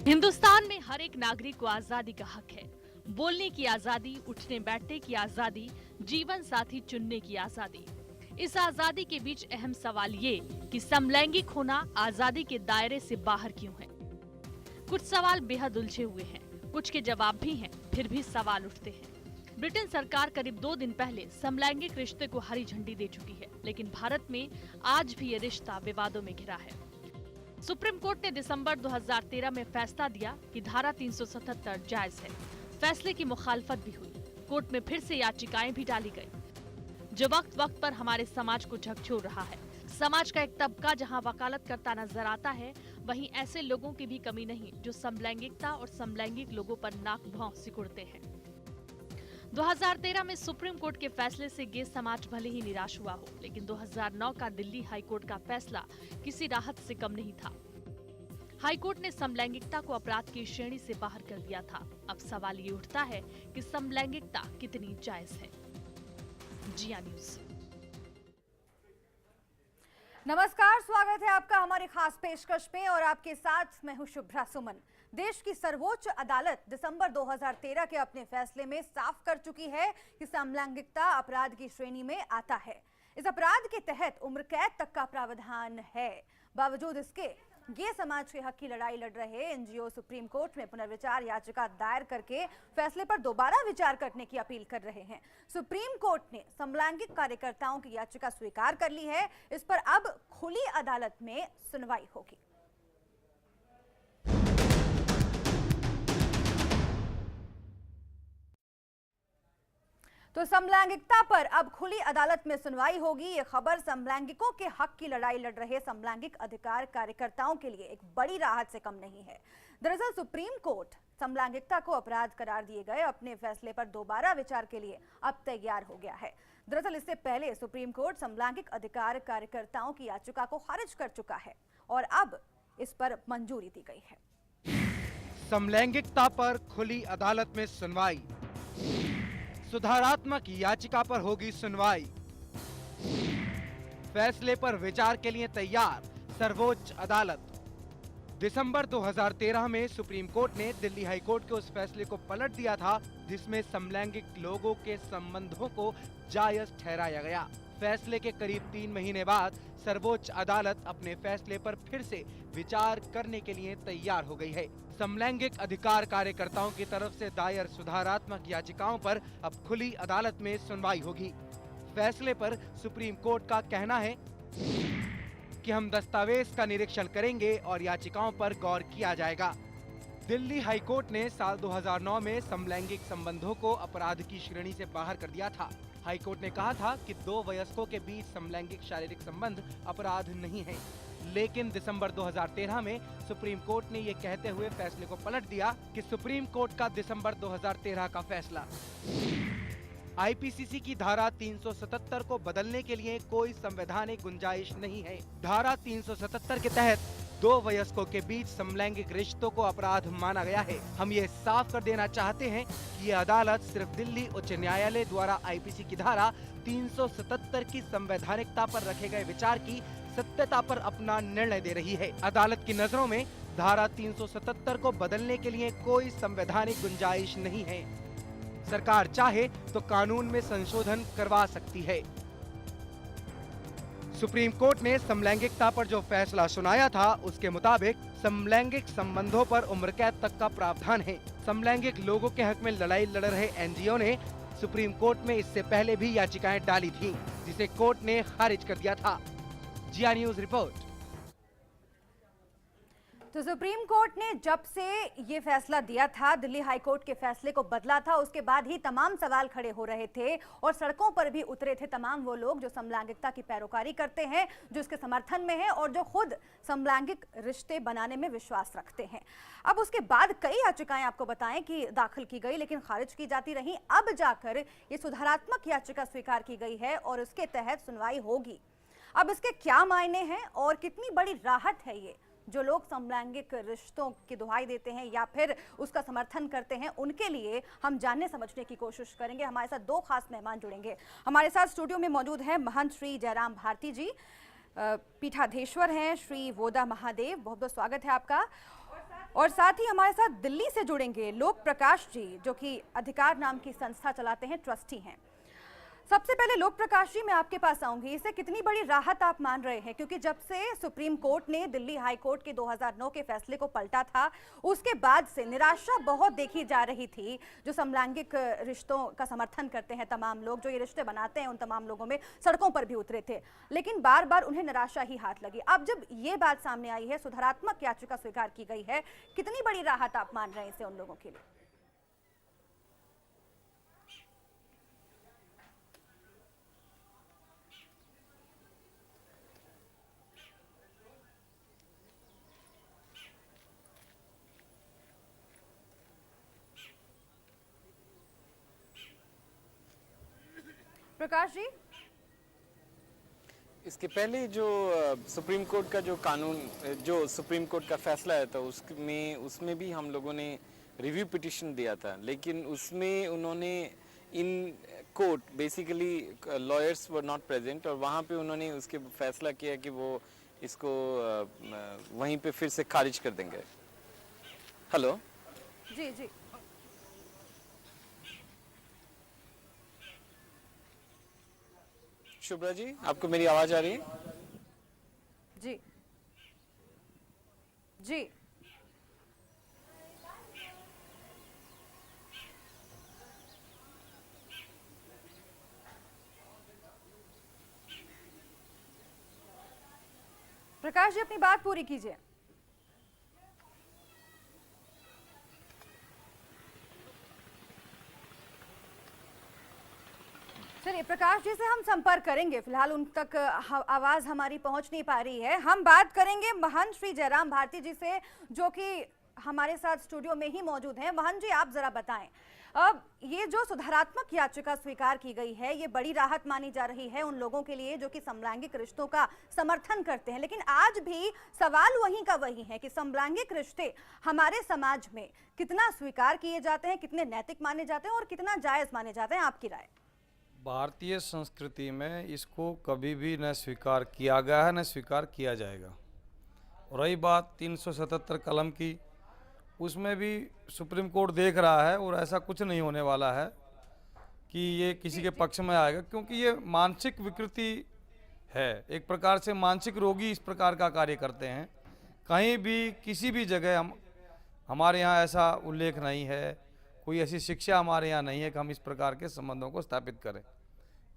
हिंदुस्तान में हर एक नागरिक को आजादी का हक है। बोलने की आजादी, उठने बैठने की आजादी, जीवन साथी चुनने की आजादी। इस आजादी के बीच अहम सवाल ये कि समलैंगिक होना आजादी के दायरे से बाहर क्यों है। कुछ सवाल बेहद उलझे हुए हैं, कुछ के जवाब भी हैं, फिर भी सवाल उठते हैं। ब्रिटेन सरकार करीब 2 दिन पहले समलैंगिक रिश्ते को हरी झंडी दे चुकी है, लेकिन भारत में आज भी ये रिश्ता विवादों में घिरा है। सुप्रीम कोर्ट ने दिसंबर 2013 में फैसला दिया कि धारा 377 जायज है। फैसले की मुखालफत भी हुई, कोर्ट में फिर से याचिकाएं भी डाली गई, जो वक्त वक्त पर हमारे समाज को झकझोर रहा है। समाज का एक तबका जहां वकालत करता नजर आता है, वहीं ऐसे लोगों की भी कमी नहीं जो समलैंगिकता और समलैंगिक लोगों पर नाक भौं सिकुड़ते हैं। 2013 में सुप्रीम कोर्ट के फैसले से गे समाज भले ही निराश हुआ हो, लेकिन 2009 का दिल्ली हाईकोर्ट का फैसला किसी राहत से कम नहीं था। हाईकोर्ट ने समलैंगिकता को अपराध की श्रेणी से बाहर कर दिया था। अब सवाल ये उठता है कि समलैंगिकता कितनी जायज है। जिया न्यूज। नमस्कार, स्वागत है आपका हमारी खास पेशकश में और आपके साथ मैं हूं शुभ्रा सुमन। देश की सर्वोच्च अदालत दिसंबर 2013 के अपने फैसले में साफ कर चुकी है कि समलैंगिकता अपराध की श्रेणी में आता है। इस अपराध के तहत उम्र कैद तक का प्रावधान है। बावजूद इसके गे समाज के हक की लड़ाई लड़ रहे एनजीओ सुप्रीम कोर्ट में पुनर्विचार याचिका दायर करके फैसले पर दोबारा विचार करने की अपील कर रहे हैं। सुप्रीम कोर्ट ने समलैंगिक कार्यकर्ताओं की याचिका स्वीकार कर ली है। इस पर अब खुली अदालत में सुनवाई होगी। तो समलैंगिकता पर अब खुली अदालत में सुनवाई होगी। ये खबर समलैंगिकों के हक की लड़ाई लड़ रहे समलैंगिक अधिकार कार्यकर्ताओं के लिए एक बड़ी राहत से कम नहीं है। दरअसल सुप्रीम कोर्ट समलैंगिकता को अपराध करार दिए गए अपने फैसले पर दोबारा विचार के लिए अब तैयार हो गया है। दरअसल इससे पहले सुप्रीम कोर्ट समलैंगिक अधिकार कार्यकर्ताओं की याचिका को खारिज कर चुका है और अब इस पर मंजूरी दी गई है। समलैंगिकता पर खुली अदालत में सुनवाई, सुधारात्मक याचिका पर होगी सुनवाई, फैसले पर विचार के लिए तैयार सर्वोच्च अदालत। दिसंबर 2013 में सुप्रीम कोर्ट ने दिल्ली हाई कोर्ट के उस फैसले को पलट दिया था जिसमें समलैंगिक लोगों के संबंधों को जायज ठहराया गया। फैसले के करीब 3 महीने बाद सर्वोच्च अदालत अपने फैसले पर फिर से विचार करने के लिए तैयार हो गई है। समलैंगिक अधिकार कार्यकर्ताओं की तरफ से दायर सुधारात्मक याचिकाओं पर अब खुली अदालत में सुनवाई होगी। फैसले पर सुप्रीम कोर्ट का कहना है कि हम दस्तावेज का निरीक्षण करेंगे और याचिकाओं पर गौर किया जाएगा। दिल्ली हाई कोर्ट ने साल 2009 में समलैंगिक संबंधों को अपराध की श्रेणी से बाहर कर दिया था। हाई कोर्ट ने कहा था कि 2 वयस्कों के बीच समलैंगिक शारीरिक संबंध अपराध नहीं है, लेकिन दिसंबर 2013 में सुप्रीम कोर्ट ने ये कहते हुए फैसले को पलट दिया कि सुप्रीम कोर्ट का दिसंबर 2013 का फैसला आईपीसीसी की धारा 377 को बदलने के लिए कोई संवैधानिक गुंजाइश नहीं है। धारा 377 के तहत 2 वयस्कों के बीच समलैंगिक रिश्तों को अपराध माना गया है। हम ये साफ कर देना चाहते हैं कि ये अदालत सिर्फ दिल्ली उच्च न्यायालय द्वारा आईपीसी की धारा 377 की संवैधानिकता पर रखे गए विचार की सत्यता पर अपना निर्णय दे रही है। अदालत की नजरों में धारा 377 को बदलने के लिए कोई संवैधानिक गुंजाइश नहीं है। सरकार चाहे तो कानून में संशोधन करवा सकती है। सुप्रीम कोर्ट ने समलैंगिकता पर जो फैसला सुनाया था उसके मुताबिक समलैंगिक संबंधों पर उम्र कैद तक का प्रावधान है। समलैंगिक लोगों के हक में लड़ाई लड़ रहे एनजीओ ने सुप्रीम कोर्ट में इससे पहले भी याचिकाएं डाली थी, जिसे कोर्ट ने खारिज कर दिया था। जिया न्यूज रिपोर्ट। तो सुप्रीम कोर्ट ने जब से ये फैसला दिया था, दिल्ली हाई कोर्ट के फैसले को बदला था, उसके बाद ही तमाम सवाल खड़े हो रहे थे और सड़कों पर भी उतरे थे तमाम वो लोग जो समलैंगिकता की पैरोकारी करते हैं, जो इसके समर्थन में हैं और जो खुद समलैंगिक रिश्ते बनाने में विश्वास रखते हैं। अब उसके बाद कई याचिकाएं आपको बताएं कि दाखिल की गई लेकिन खारिज की जाती रही। अब जाकर ये सुधारात्मक याचिका स्वीकार की गई है और उसके तहत सुनवाई होगी। अब इसके क्या मायने हैं और कितनी बड़ी राहत है ये जो लोग समलैंगिक रिश्तों की दुहाई देते हैं या फिर उसका समर्थन करते हैं, उनके लिए हम जानने समझने की कोशिश करेंगे। हमारे साथ 2 खास मेहमान जुड़ेंगे। हमारे साथ स्टूडियो में मौजूद हैं महंत श्री जयराम भारती जी, पीठाधीश्वर हैं श्री वोदा महादेव, बहुत बहुत स्वागत है आपका। और साथ और साथ ही हमारे साथ दिल्ली से जुड़ेंगे लोक प्रकाश जी, जो कि अधिकार नाम की संस्था चलाते हैं, ट्रस्टी हैं। सबसे पहले लोक प्रकाश जी, मैं आपके पास आऊंगी। इसे कितनी बड़ी राहत आप मान रहे हैं, क्योंकि जब से सुप्रीम कोर्ट ने दिल्ली हाई कोर्ट के 2009 के फैसले को पलटा था, उसके बाद से निराशा बहुत देखी जा रही थी। जो समलैंगिक रिश्तों का समर्थन करते हैं तमाम लोग, जो ये रिश्ते बनाते हैं, उन तमाम लोगों में सड़कों पर भी उतरे थे, लेकिन बार बार उन्हें निराशा ही हाथ लगी। अब जब ये बात सामने आई है, सुधारात्मक याचिका स्वीकार की गई है, कितनी बड़ी राहत आप मान रहे हैं इसे उन लोगों के लिए? प्रकाश जी, इसके पहले जो सुप्रीम कोर्ट का जो कानून, जो सुप्रीम कोर्ट का फैसला है, तो उसमें भी हम लोगों ने रिव्यू पिटिशन दिया था, लेकिन उसमें उन्होंने in court basically lawyers were not present, और वहाँ पे उन्होंने उसके फैसला किया कि वो इसको वहीं पे फिर से खारिज कर देंगे। हेलो जी जी, शुभ्रा जी, आपको मेरी आवाज आ रही है? जी जी, प्रकाश जी, अपनी बात पूरी कीजिए। चलिए, प्रकाश जी से हम संपर्क करेंगे, फिलहाल उन तक आवाज हमारी पहुंच नहीं पा रही है। हम बात करेंगे महंत श्री जयराम भारती जी से, जो कि हमारे साथ स्टूडियो में ही मौजूद हैं। महंत जी, आप जरा बताएं, अब ये जो सुधारात्मक याचिका स्वीकार की गई है, ये बड़ी राहत मानी जा रही है उन लोगों के लिए जो कि समलैंगिक रिश्तों का समर्थन करते हैं, लेकिन आज भी सवाल वहीं का वही है कि समलैंगिक रिश्ते हमारे समाज में कितना स्वीकार किए जाते हैं, कितने नैतिक माने जाते हैं और कितना जायज माने जाते हैं? आपकी राय? भारतीय संस्कृति में इसको कभी भी न स्वीकार किया गया है, न स्वीकार किया जाएगा। और रही बात 377 कलम की, उसमें भी सुप्रीम कोर्ट देख रहा है और ऐसा कुछ नहीं होने वाला है कि ये किसी के पक्ष में आएगा, क्योंकि ये मानसिक विकृति है। एक प्रकार से मानसिक रोगी इस प्रकार का कार्य करते हैं। कहीं भी किसी भी जगह हमारे यहाँ ऐसा उल्लेख नहीं है, कोई ऐसी शिक्षा हमारे यहाँ नहीं है कि हम इस प्रकार के संबंधों को स्थापित करें।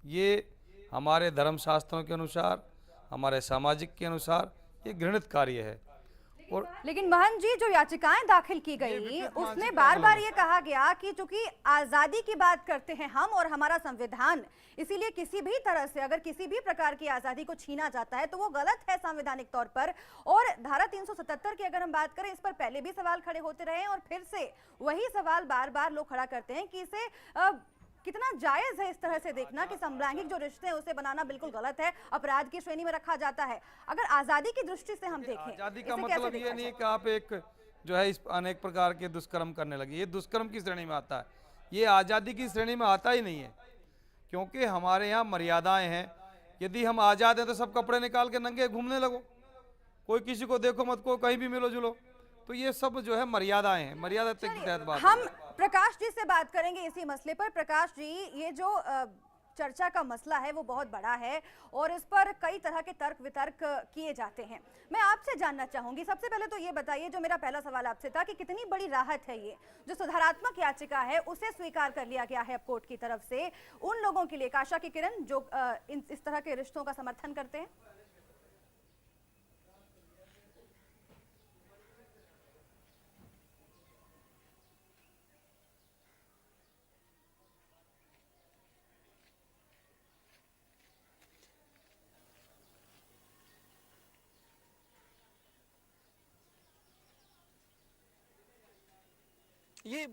ये हमारे धर्मशास्त्रों के अनुसार, हमारे सामाजिक के अनुसार ये घृणित कार्य है। और लेकिन महंत जी, जो याचिकाएं दाखिल की गई, उसमें बार बार ये कहा गया कि चूंकि आजादी की बात करते हैं हम और हमारा संविधान, इसीलिए किसी भी तरह से अगर किसी भी प्रकार की आजादी को छीना जाता है तो वो गलत है संवैधानिक तौर पर। और धारा 377 की अगर हम बात करें, इस पर पहले भी सवाल खड़े होते रहे हैं और फिर से वही सवाल बार बार लोग खड़ा करते हैं कि इसे कितना जायज है इस तरह से देखना कि समलैंगिक जो रिश्ते हैं उसे बनाना बिल्कुल गलत है, अपराध की श्रेणी में रखा जाता है। अगर आजादी की दृष्टि से हम देखें, आजादी का मतलब ये नहीं कि आप एक जो है इस अनेक प्रकार के दुष्कर्म करने लगे। ये दुष्कर्म की श्रेणी में आता है, ये आज़ादी की श्रेणी में आता ही नहीं है, क्योंकि हमारे यहाँ मर्यादाएं हैं। यदि हम आज़ाद हैं तो सब कपड़े निकाल के नंगे घूमने लगो, कोई किसी को देखो मत, को कहीं भी मिलो जुलो, तो ये सब जो है मर्यादाएं हैं, मर्यादा के तहत बात। हम प्रकाश जी से बात करेंगे इसी मसले पर। प्रकाश जी, ये जो चर्चा का मसला है वो बहुत बड़ा है और इस पर कई तरह के तर्क वितर्क किए जाते हैं। मैं आपसे जानना चाहूंगी, सबसे पहले तो ये बताइए, जो मेरा पहला सवाल आपसे था कि कितनी बड़ी राहत है ये जो सुधारात्मक याचिका है उसे स्वीकार कर लिया गया है अब कोर्ट की तरफ से उन लोगों के लिए, काशा की किरण, जो इस तरह के रिश्तों का समर्थन करते हैं? ये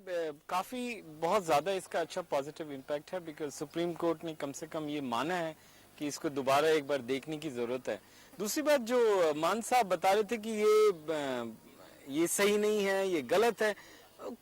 काफी बहुत ज्यादा इसका अच्छा पॉजिटिव इम्पैक्ट है, बिकॉज सुप्रीम कोर्ट ने कम से कम ये माना है कि इसको दोबारा एक बार देखने की जरूरत है। दूसरी बात, जो मान साहब बता रहे थे कि ये सही नहीं है, ये गलत है,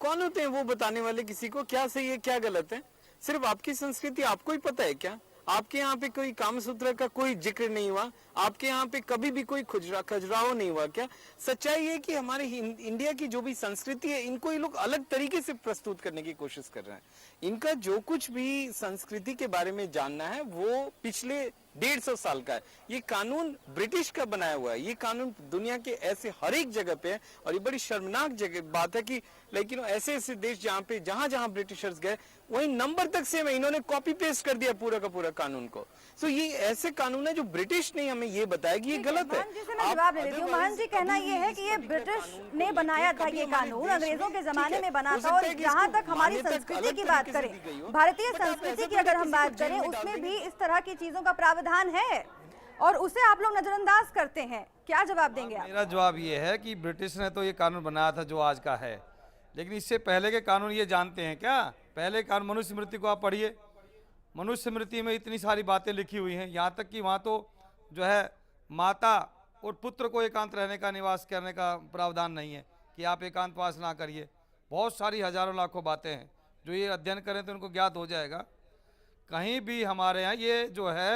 कौन होते हैं वो बताने वाले किसी को क्या सही है क्या गलत है? सिर्फ आपकी संस्कृति आपको ही पता है क्या? आपके यहाँ पे कोई कामसूत्र का कोई जिक्र नहीं हुआ, आपके यहाँ पे कभी भी कोई खजुराहो नहीं हुआ क्या? सच्चाई है कि हमारे इंडिया की जो भी संस्कृति है, इनको ये लोग अलग तरीके से प्रस्तुत करने की कोशिश कर रहे हैं। इनका जो कुछ भी संस्कृति के बारे में जानना है वो पिछले 150 साल का है। ये कानून ब्रिटिश का बनाया हुआ है, ये कानून दुनिया के ऐसे हर एक जगह पे है। और ये बड़ी शर्मनाक जगह बात है कि लेकिन ऐसे ऐसे देश जहां जहां ब्रिटिशर्स गए वही नंबर तक सेम है, इन्होंने कॉपी पेस्ट कर दिया पूरा का पूरा कानून को। सो ये ऐसे कानून है जो ब्रिटिश ने हमें ये बताया कि ये गलत है। महन जी से मैं जवाब ले लेती हूँ। महन जी, कहना ये है कि ये ब्रिटिश ने बनाया था, ये कानून अंग्रेजों के जमाने में बना था। और जहाँ तक हमारी संस्कृति की बात करें, भारतीय संस्कृति की अगर हम बात करें, उसमें भी इस तरह की चीजों का प्रावधान है और उसे आप लोग नजरअंदाज करते हैं। क्या जवाब देंगे आप? मेरा जवाब ये है कि ब्रिटिश ने तो ये कानून बनाया था जो आज का है, लेकिन इससे पहले के कानून ये जानते हैं क्या? पहले कानून मनुस्मृति को आप पढ़िए, मनुस्मृति में इतनी सारी बातें लिखी हुई हैं, यहाँ तक कि वहाँ तो जो है माता और पुत्र को एकांत रहने का, निवास करने का प्रावधान नहीं है कि आप एकांतवास ना करिए। बहुत सारी हजारों लाखों बातें हैं जो ये अध्ययन करें तो उनको ज्ञात हो जाएगा। कहीं भी हमारे यहाँ ये जो है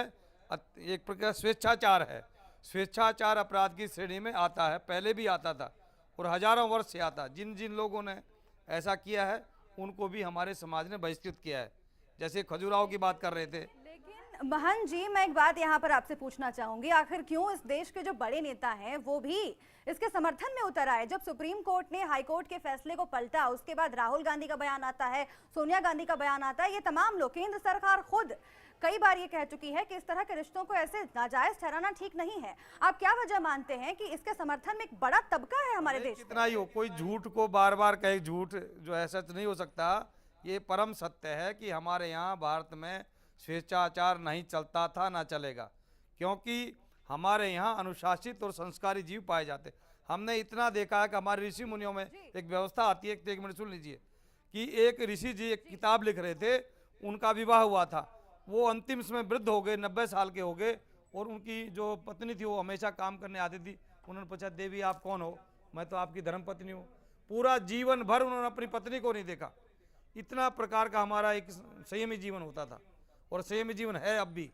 एक प्रकार स्वेच्छाचार है, स्वेच्छाचार अपराध की श्रेणी में आता है, पहले भी आता था और हजारों वर्ष से आता। जिन जिन लोगों ने ऐसा किया है उनको भी हमारे समाज ने बहिष्कृत किया है, जैसे खजुराहो की बात कर रहे थे। लेकिन महन जी, मैं एक बात यहाँ पर आपसे पूछना चाहूंगी, आखिर क्यों इस देश के जो बड़े नेता हैं वो भी इसके समर्थन में उतर आए? जब सुप्रीम कोर्ट ने हाई कोर्ट के फैसले को पलटा, उसके बाद राहुल गांधी का बयान आता है, सोनिया गांधी का बयान आता है, ये तमाम लोग, केंद्र सरकार खुद कई बार ये कह चुकी है कि इस तरह के रिश्तों को ऐसे नाजायज ठहराना ठीक नहीं है। आप क्या वजह मानते हैं कि इसके समर्थन में एक बड़ा तबका है हमारे देश में? कितना ही हो, कोई झूठ को बार बार कहे, झूठ जो है सच नहीं हो सकता। ये परम सत्य है कि हमारे यहाँ भारत में स्वेच्छाचार नहीं चलता था, ना चलेगा, क्योंकि हमारे यहाँ अनुशासित और संस्कारी जीव पाए जाते। हमने इतना देखा है कि हमारे ऋषि मुनियों में एक व्यवस्था आती है, एक मिनट सुन लीजिए, कि एक ऋषि जी एक किताब लिख रहे थे, उनका विवाह हुआ था, वो अंतिम समय वृद्ध हो गए, 90 साल के हो गए, और उनकी जो पत्नी थी वो हमेशा काम करने आती थी। उन्होंने पूछा, देवी आप कौन हो? मैं तो आपकी धर्मपत्नी हूँ। पूरा जीवन भर उन्होंने अपनी पत्नी को नहीं देखा। इतना प्रकार का हमारा एक संयमी जीवन होता था और संयमी जीवन है अब भी।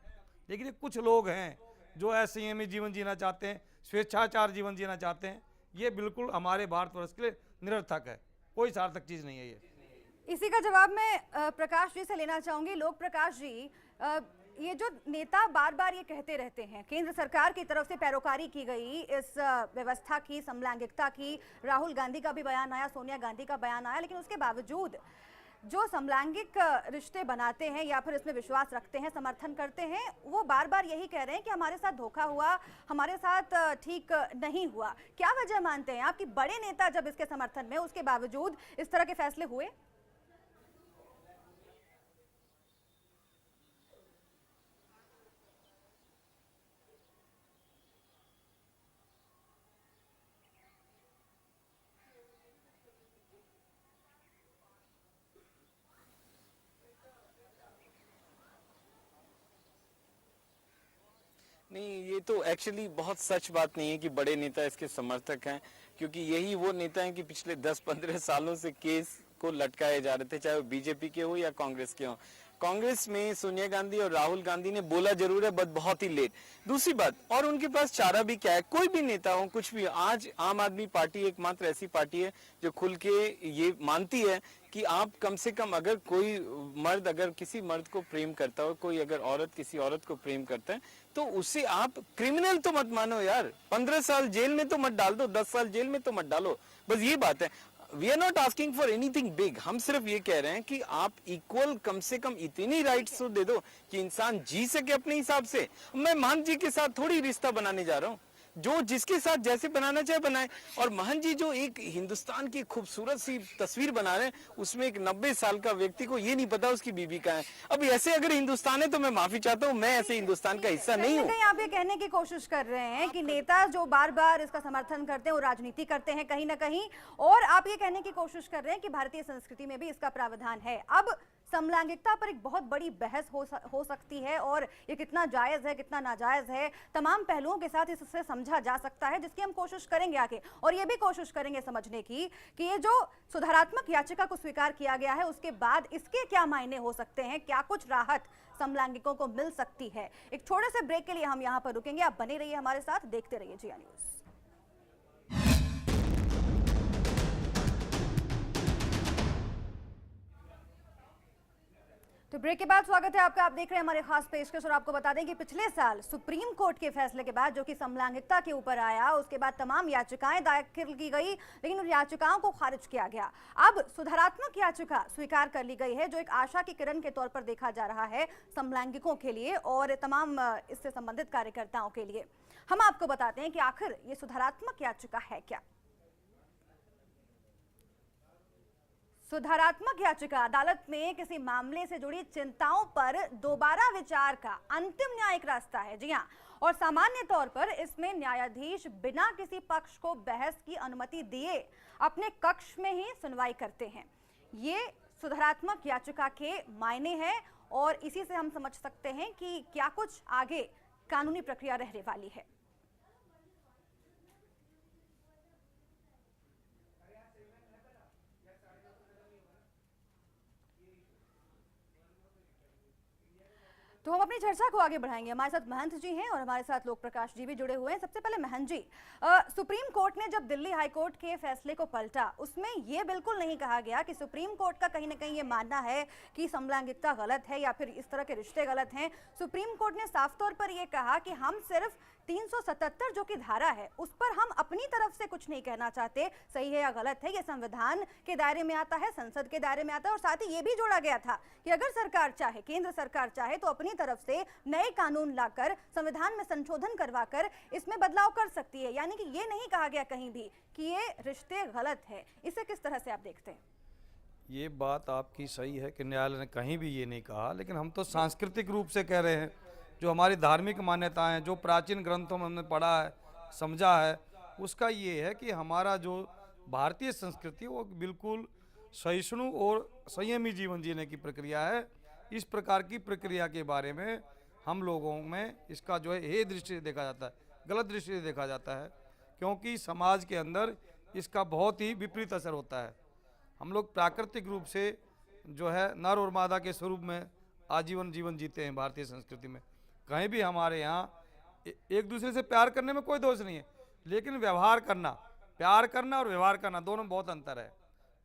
लेकिन कुछ लोग हैं जो असंयमी जीवन जीना चाहते हैं, स्वेच्छाचार जीवन जीना चाहते हैं। ये बिल्कुल हमारे भारतवर्ष के लिए निरर्थक है, कोई सार्थक चीज़ नहीं है ये। इसी का जवाब मैं प्रकाश जी से लेना चाहूंगी। लोक प्रकाश जी, ये जो नेता बार बार ये कहते रहते हैं, केंद्र सरकार की तरफ से पैरोकारी की गई इस व्यवस्था की, समलैंगिकता की, राहुल गांधी का भी बयान आया, सोनिया गांधी का बयान आया, लेकिन उसके बावजूद जो समलैंगिक रिश्ते बनाते हैं या फिर इसमें विश्वास रखते हैं, समर्थन करते हैं, वो बार बार यही कह रहे हैं कि हमारे साथ धोखा हुआ, हमारे साथ ठीक नहीं हुआ। क्या वजह मानते हैं आपकी बड़े नेता जब इसके समर्थन में, उसके बावजूद इस तरह के फैसले हुए? नहीं, ये तो एक्चुअली बहुत सच बात नहीं है कि बड़े नेता इसके समर्थक हैं, क्योंकि यही वो नेता हैं कि पिछले 10-15 सालों से केस को लटकाए जा रहे थे, चाहे वो बीजेपी के हो या कांग्रेस के हो। कांग्रेस में सोनिया गांधी और राहुल गांधी ने बोला जरूर है, बट बहुत ही लेट। दूसरी बात, और उनके पास चारा भी क्या है, कोई भी नेता हो, कुछ भी। आज आम आदमी पार्टी एकमात्र ऐसी पार्टी है जो खुल के ये मानती है कि आप कम से कम, अगर कोई मर्द अगर किसी मर्द को प्रेम करता हो, कोई अगर औरत किसी औरत को प्रेम करता है, तो उसे आप क्रिमिनल तो मत मानो यार। 15 साल जेल में तो मत डाल दो, 10 साल जेल में तो मत डालो, बस ये बात है। We are not asking for anything big. हम सिर्फ ये कह रहे हैं कि आप इक्वल, कम से कम इतनी राइट्स तो दे दो कि इंसान जी सके अपने हिसाब से। मैं महंत जी के साथ थोड़ी रिश्ता बनाने जा रहा हूँ, जो जिसके साथ जैसे बनाना चाहे बनाए। और महंत जी जो एक हिंदुस्तान की खूबसूरत सी तस्वीर बना रहे हैं, उसमें एक 90 साल का व्यक्ति को ये नहीं पता उसकी बीबी कहाँ है। अब ऐसे अगर हिंदुस्तान है तो मैं माफी चाहता हूँ, मैं ऐसे हिंदुस्तान का हिस्सा नहीं हूँ। आप ये कहने की कोशिश कर रहे हैं कि नेता जो बार बार इसका समर्थन करते हैं वो राजनीति करते हैं कहीं ना कहीं, और आप ये कहने की कोशिश कर रहे हैं कि भारतीय संस्कृति में भी इसका प्रावधान है। अब समलैंगिकता पर एक बहुत बड़ी बहस हो सकती है और ये कितना जायज़ है, कितना नाजायज़ है, तमाम पहलुओं के साथ इससे समझा जा सकता है, जिसकी हम कोशिश करेंगे आगे। और ये भी कोशिश करेंगे समझने की कि ये जो सुधारात्मक याचिका को स्वीकार किया गया है उसके बाद इसके क्या मायने हो सकते हैं, क्या कुछ राहत समलैंगिकों को मिल सकती है। एक छोटे से ब्रेक के लिए हम यहाँ पर रुकेंगे। आप बने रहिए हमारे साथ, देखते रहिए जिया न्यूज़। तो ब्रेक के बाद स्वागत है आपका। आप देख रहे हैं हमारे खास पेशकश और आपको बता दें कि पिछले साल सुप्रीम कोर्ट के फैसले के बाद जो कि समलैंगिकता के ऊपर आया, उसके बाद तमाम याचिकाएं दाखिल की गई, लेकिन उन याचिकाओं को खारिज किया गया। अब सुधारात्मक याचिका स्वीकार कर ली गई है, जो एक आशा की किरण के तौर पर देखा जा रहा है समलैंगिकों के लिए और तमाम इससे संबंधित कार्यकर्ताओं के लिए। हम आपको बताते हैं कि आखिर ये सुधारात्मक याचिका है क्या। सुधारात्मक याचिका अदालत में किसी मामले से जुड़ी चिंताओं पर दोबारा विचार का अंतिम न्यायिक रास्ता है। जी हां, और सामान्य तौर पर इसमें न्यायाधीश बिना किसी पक्ष को बहस की अनुमति दिए अपने कक्ष में ही सुनवाई करते हैं। ये सुधारात्मक याचिका के मायने हैं और इसी से हम समझ सकते हैं कि क्या कुछ आगे कानूनी प्रक्रिया रहने वाली है। तो हम अपनी चर्चा को आगे बढ़ाएंगे। हमारे साथ महंत जी हैं और हमारे साथ लोक प्रकाश जी भी जुड़े हुए हैं। सबसे पहले महंत जी, सुप्रीम कोर्ट ने जब दिल्ली हाई कोर्ट के फैसले को पलटा, उसमें यह बिल्कुल नहीं कहा गया कि सुप्रीम कोर्ट का कहीं ना कहीं ये मानना है कि समलैंगिकता गलत है या फिर इस तरह के रिश्ते गलत हैं। सुप्रीम कोर्ट ने साफ तौर पर यह कहा कि हम सिर्फ 377 जो कि धारा है उस पर हम अपनी तरफ से कुछ नहीं कहना चाहते, सही है या गलत है, ये संविधान के दायरे में आता है, संसद के दायरे में आता है। और साथ ही ये भी जोड़ा गया था कि अगर सरकार चाहे, केंद्र सरकार चाहे तो अपनी तरफ से नए कानून लाकर संविधान में संशोधन करवाकर इसमें बदलाव कर सकती है। यानी कि ये नहीं कहा गया कहीं भी कि ये रिश्ते गलत है। इसे किस तरह से आप देखते हैं? ये बात आपकी सही है कि न्यायालय ने कहीं भी ये नहीं कहा, लेकिन हम तो सांस्कृतिक रूप से कह रहे हैं। जो हमारी धार्मिक मान्यताएं, जो प्राचीन ग्रंथों में हमने पढ़ा है, समझा है, उसका ये है कि हमारा जो भारतीय संस्कृति वो बिल्कुल सहिष्णु और संयमी जीवन जीने की प्रक्रिया है। इस प्रकार की प्रक्रिया के बारे में हम लोगों में इसका जो है ये दृष्टि देखा जाता है, गलत दृष्टि देखा जाता है, क्योंकि समाज के अंदर इसका बहुत ही विपरीत असर होता है। हम लोग प्राकृतिक रूप से जो है नर और मादा के स्वरूप में आजीवन जीवन जीते हैं भारतीय संस्कृति में। कहीं भी हमारे यहाँ एक दूसरे से प्यार करने में कोई दोष नहीं है, लेकिन व्यवहार करना, प्यार करना और व्यवहार करना दोनों में बहुत अंतर है।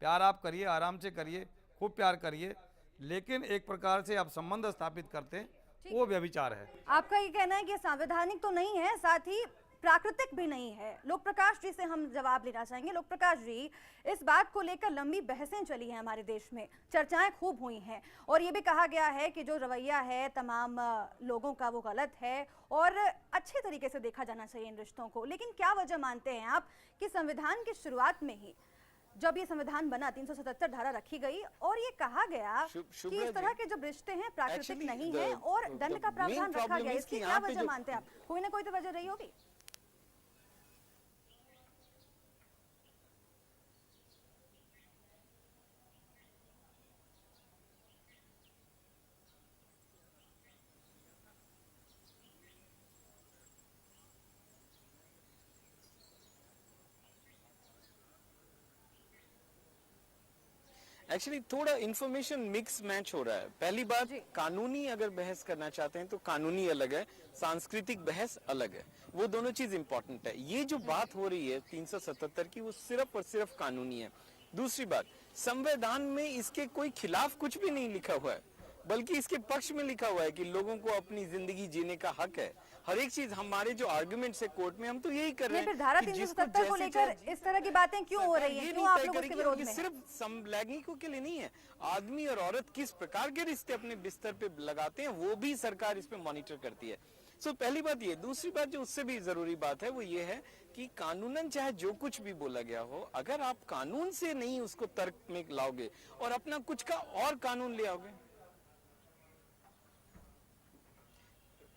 प्यार आप करिए, आराम से करिए, खूब प्यार करिए, लेकिन एक प्रकार से आप संबंध स्थापित करते हैं, वो व्यभिचार है। आपका ये कहना है कि संवैधानिक तो नहीं है, साथ ही प्राकृतिक भी नहीं है। लोक प्रकाश जी से हम जवाब लेना चाहेंगे। लोक प्रकाश जी, इस बात को लेकर लंबी बहसें चली हैं हमारे देश में, चर्चाएं खूब हुई हैं और ये भी कहा गया है कि जो रवैया है तमाम लोगों का वो गलत है और अच्छे तरीके से देखा जाना चाहिए इन रिश्तों को। लेकिन क्या वजह मानते हैं आप कि संविधान की शुरुआत में ही जब ये संविधान बना 377 धारा रखी गई और ये कहा गया कि इस तरह के जब रिश्ते हैं प्राकृतिक नहीं है और दंड का प्रावधान रखा गया, इसकी क्या वजह मानते हैं आप? कोई ना कोई तो वजह रही होगी। एक्चुअली थोड़ा इंफॉर्मेशन मिक्स मैच हो रहा है। पहली बात, कानूनी अगर बहस करना चाहते हैं तो कानूनी अलग है, सांस्कृतिक बहस अलग है, वो दोनों चीज इंपॉर्टेंट है। ये जो बात हो रही है 377 की, वो सिर्फ और सिर्फ कानूनी है। दूसरी बात, संविधान में इसके कोई खिलाफ कुछ भी नहीं लिखा हुआ है, बल्कि इसके पक्ष में लिखा हुआ है कि लोगों को अपनी जिंदगी जीने का हक है। हर एक चीज, हमारे जो आर्गुमेंट्स है कोर्ट में, हम तो यही कर रहे हैं। फिर धारा 377 को लेकर इस तरह की बातें क्यों हो रही हैं? क्यों आप लोग उसके विरोध में हैं? सिर्फ समलैंगिकों के लिए नहीं है, आदमी और औरत किस प्रकार के रिश्ते अपने बिस्तर पे लगाते हैं वो भी सरकार इस पे मॉनिटर करती है। सो पहली बात ये। दूसरी बात जो उससे भी जरूरी बात है वो ये है कि कानूनन चाहे जो कुछ भी बोला गया हो, अगर आप कानून से नहीं उसको तर्क में लाओगे और अपना कुछ का और कानून ले आओगे,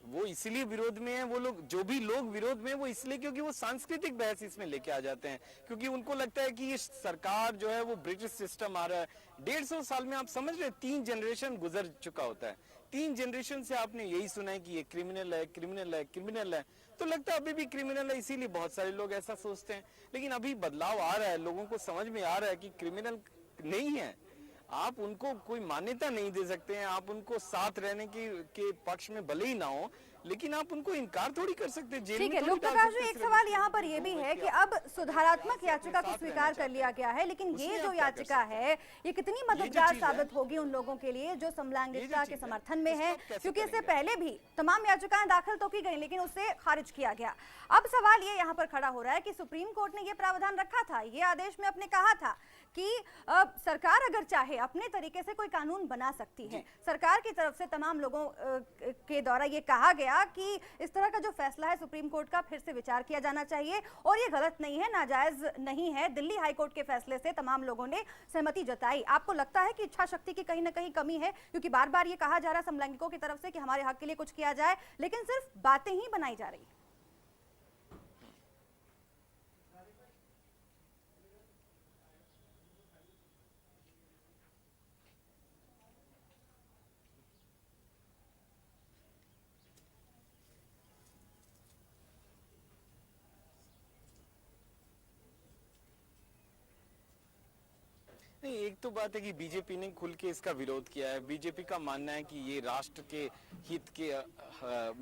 वो इसीलिए विरोध में है, वो लोग जो भी लोग विरोध में है वो इसलिए क्योंकि वो सांस्कृतिक बहस इसमें लेके आ जाते हैं, क्योंकि उनको लगता है कि ये सरकार जो है वो ब्रिटिश सिस्टम आ रहा है। 150 साल में आप समझ रहे 3 जनरेशन गुजर चुका होता है, 3 जनरेशन से आपने यही सुना है कि ये क्रिमिनल है, क्रिमिनल है, क्रिमिनल है, तो लगता है अभी भी क्रिमिनल है, इसीलिए बहुत सारे लोग ऐसा सोचते हैं। लेकिन अभी बदलाव आ रहा है, लोगों को समझ में आ रहा है कि क्रिमिनल नहीं है। आप उनको कोई मान्यता नहीं दे सकते हैं, आप उनको साथ रहने के पक्ष में भले ही ना हो, लेकिन आप उनको इनकार थोड़ी कर सकते हैं। जेल ठीक में है थोड़ी लोक डाल प्रकाश सकते जी, हैं एक सिर्फ। सवाल यहाँ पर ये भी है कि अब सुधारात्मक याचिका को साथ स्वीकार रहना कर लिया गया है, लेकिन ये उसमें जो आप क्या कर याचिका सकते है ये कितनी मददगार चीज़ है। साबित होगी उन लोगों के लिए जो समलैंगिकता चीज़ के है, समर्थन में इसको है, आप कैसे क्योंकि इससे करेंगे? पहले भी तमाम याचिकाएं दाखिल तो की गई लेकिन उससे खारिज किया गया। अब सवाल ये यहाँ पर खड़ा हो रहा है कि सुप्रीम कोर्ट ने ये प्रावधान रखा था, ये आदेश में अपने कहा था कि सरकार अगर चाहे अपने तरीके से कोई कानून बना सकती है। सरकार की तरफ से तमाम लोगों के द्वारा ये कहा गया कि इस तरह का जो फैसला है सुप्रीम कोर्ट का फिर से विचार किया जाना चाहिए और ये गलत नहीं है, नाजायज नहीं है। दिल्ली हाई कोर्ट के फैसले से तमाम लोगों ने सहमति जताई। आपको लगता है कि इच्छा शक्ति की कहीं ना कहीं कमी है, क्योंकि बार बार ये कहा जा रहा है समलैंगिकों की तरफ से कि हमारे हक के लिए कुछ किया जाए, लेकिन सिर्फ बातें ही बनाई जा रही। नहीं, एक तो बात है कि बीजेपी ने खुल के इसका विरोध किया है। बीजेपी का मानना है कि ये राष्ट्र के हित के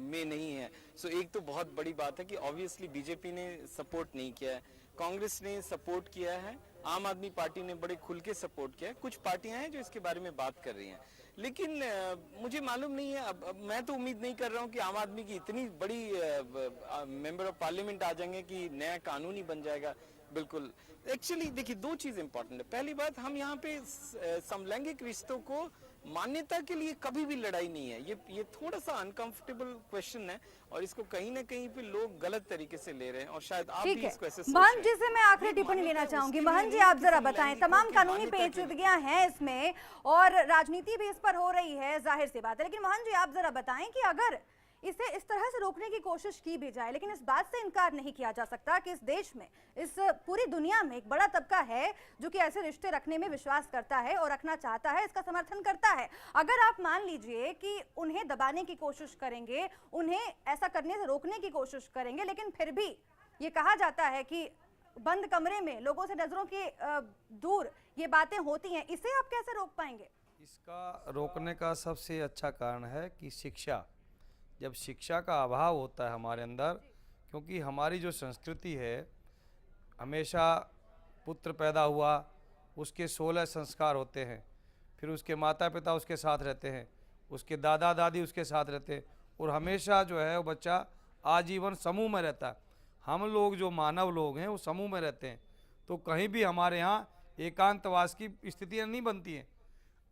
में नहीं है। सो एक तो बहुत बड़ी बात है कि ऑब्वियसली बीजेपी ने सपोर्ट नहीं किया है, कांग्रेस ने सपोर्ट किया है, आम आदमी पार्टी ने बड़े खुल के सपोर्ट किया है। कुछ पार्टियां हैं जो इसके बारे में बात कर रही हैं, लेकिन मुझे मालूम नहीं है। अब मैं तो उम्मीद नहीं कर रहा हूं कि आम आदमी की इतनी बड़ी मेंबर ऑफ पार्लियामेंट आ जाएंगे कि नया कानून ही बन जाएगा। बिल्कुल, एक्चुअली देखिए 2 चीज इंपॉर्टेंट है। पहली बात, हम यहाँ पे समलैंगिक रिश्तों को मान्यता के लिए कभी भी लड़ाई नहीं है। ये थोड़ा सा अनकंफर्टेबल क्वेश्चन है और इसको कहीं ना कहीं पे लोग गलत तरीके से ले रहे हैं और शायद आप भी ठीक इसको ऐसे है, सोच महन रहे जी हैं। से मैं आखिरी ये टिप्पणी मान्यता लेना चाहूंगी। उसके लिए महन जी, नहीं आप कि जरा बताएं, समलैंगिकों तमाम की कानूनी मान्यता के लिए। पेचीदगियां हैं इसमें और राजनीति भी इस पर हो रही है, जाहिर सी बात है, लेकिन महन जी आप जरा बताएं कि अगर इसे इस तरह से रोकने की कोशिश की भी जाए, लेकिन इस बात से इनकार नहीं किया जा सकता कि इस देश में, इस पूरी दुनिया में एक बड़ा तबका है जो कि ऐसे रिश्ते रखने में विश्वास करता है और रखना चाहता है, इसका समर्थन करता है। अगर आप मान लीजिए कि उन्हें दबाने की कोशिश करेंगे, उन्हें ऐसा करने से रोकने की कोशिश करेंगे, लेकिन फिर भी ये कहा जाता है कि बंद कमरे में लोगों से नजरों के दूर ये बातें होती हैं, इसे आप कैसे रोक पाएंगे? इसका रोकने का सबसे अच्छा कारण है कि शिक्षा। जब शिक्षा का अभाव होता है हमारे अंदर, क्योंकि हमारी जो संस्कृति है, हमेशा पुत्र पैदा हुआ उसके 16 संस्कार होते हैं, फिर उसके माता पिता उसके साथ रहते हैं, उसके दादा दादी उसके साथ रहते हैं और हमेशा जो है वो बच्चा आजीवन समूह में रहता है। हम लोग जो मानव लोग हैं वो समूह में रहते हैं, तो कहीं भी हमारे यहाँ एकांतवास की स्थितियाँ नहीं बनती हैं।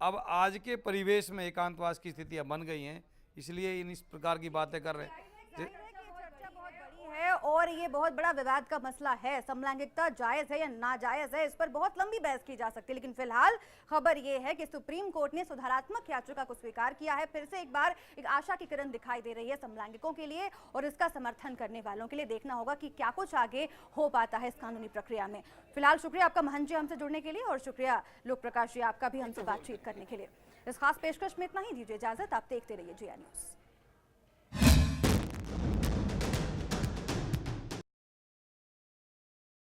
अब आज के परिवेश में एकांतवास की स्थितियाँ बन गई हैं, इसलिए इस प्रकार की बातें कर रहे हैं। चर्चा बहुत बड़ी है और ये बहुत बड़ा विवाद का मसला है, समलैंगिकता जायज है या नाजायज है, इस पर बहुत लंबी बहस की जा सकती है, लेकिन फिलहाल खबर ये है कि सुप्रीम कोर्ट ने सुधारात्मक याचिका को स्वीकार किया है। फिर से एक बार एक आशा की किरण दिखाई दे रही है समलैंगिकों के लिए और इसका समर्थन करने वालों के लिए। देखना होगा कि क्या कुछ आगे हो पाता है इस कानूनी प्रक्रिया में। फिलहाल शुक्रिया आपका महन जी हमसे जुड़ने के लिए और शुक्रिया लोक प्रकाश जी आपका भी हमसे बातचीत करने के लिए। इस खास पेशकश में इतना ही, दीजिए इजाजत। आप देखते रहिए जिया न्यूज़।